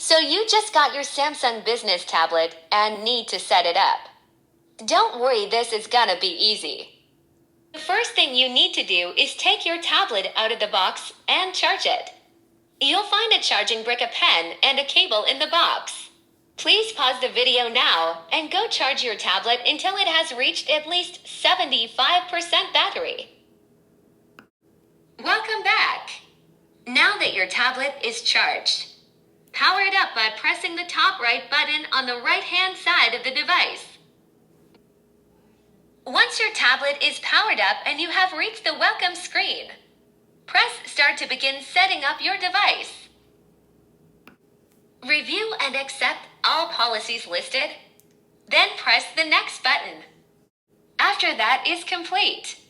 So you just got your Samsung Business tablet and need to set it up. Don't worry, this is gonna be easy. The first thing you need to do is take your tablet out of the box and charge it. You'll find a charging brick, a pen, and a cable in the box. Please pause the video now and go charge your tablet until it has reached at least 75% battery. Welcome back. Now that your tablet is charged, power it up by pressing the top right button on the right-hand side of the device. Once your tablet is powered up and you have reached the welcome screen, press Start to begin setting up your device. Review and accept all policies listed, then press the Next button. After that is complete,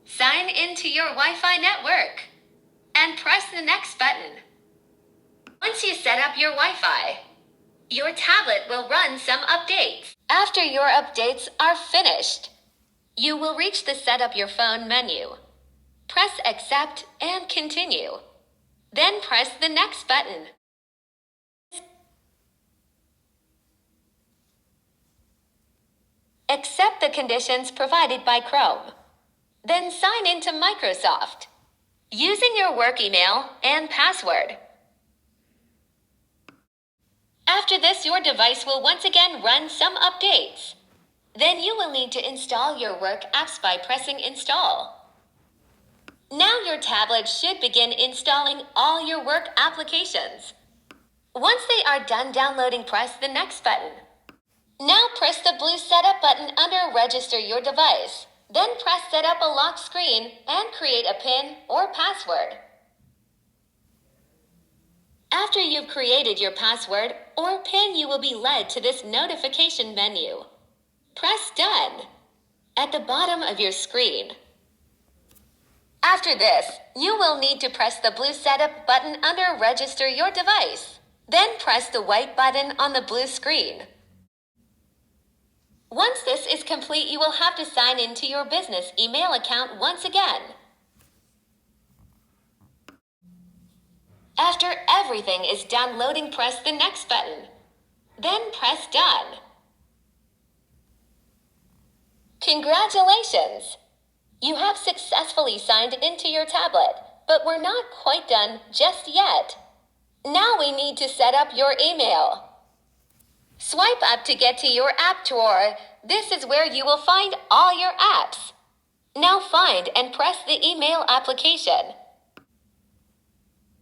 sign into your Wi-Fi network and press the Next button. Once you set up your Wi-Fi, your tablet will run some updates. After your updates are finished, you will reach the Set Up Your Phone menu. Press Accept and Continue. Then press the Next button. Accept the conditions provided by Chrome. Then sign into Microsoft using your work email and password. After this, your device will once again run some updates. Then you will need to install your work apps by pressing Install. Now your tablet should begin installing all your work applications. Once they are done downloading, press the Next button. Now press the blue Setup button under Register Your Device. Then press Set Up a Lock Screen and create a PIN or password. After you've created your password or PIN, you will be led to this notification menu. Press Done at the bottom of your screen. After this, you will need to press the blue Setup button under Register Your Device. Then press the white button on the blue screen. Once this is complete, you will have to sign into your business email account once again. After everything is done loading, press the Next button. Then press Done. Congratulations! You have successfully signed into your tablet, but we're not quite done just yet. Now we need to set up your email. Swipe up to get to your app drawer. This is where you will find all your apps. Now find and press the email application.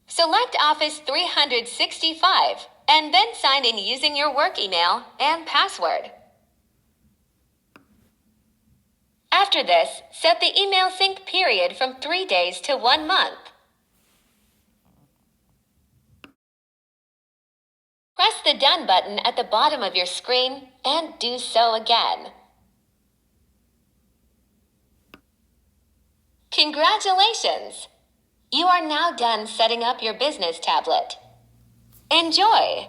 Select Office 365 and then sign in using your work email and password. After this, set the email sync period from 3 days to 1 month. Press the Done button at the bottom of your screen and do so again. Congratulations! You are now done setting up your business tablet. Enjoy!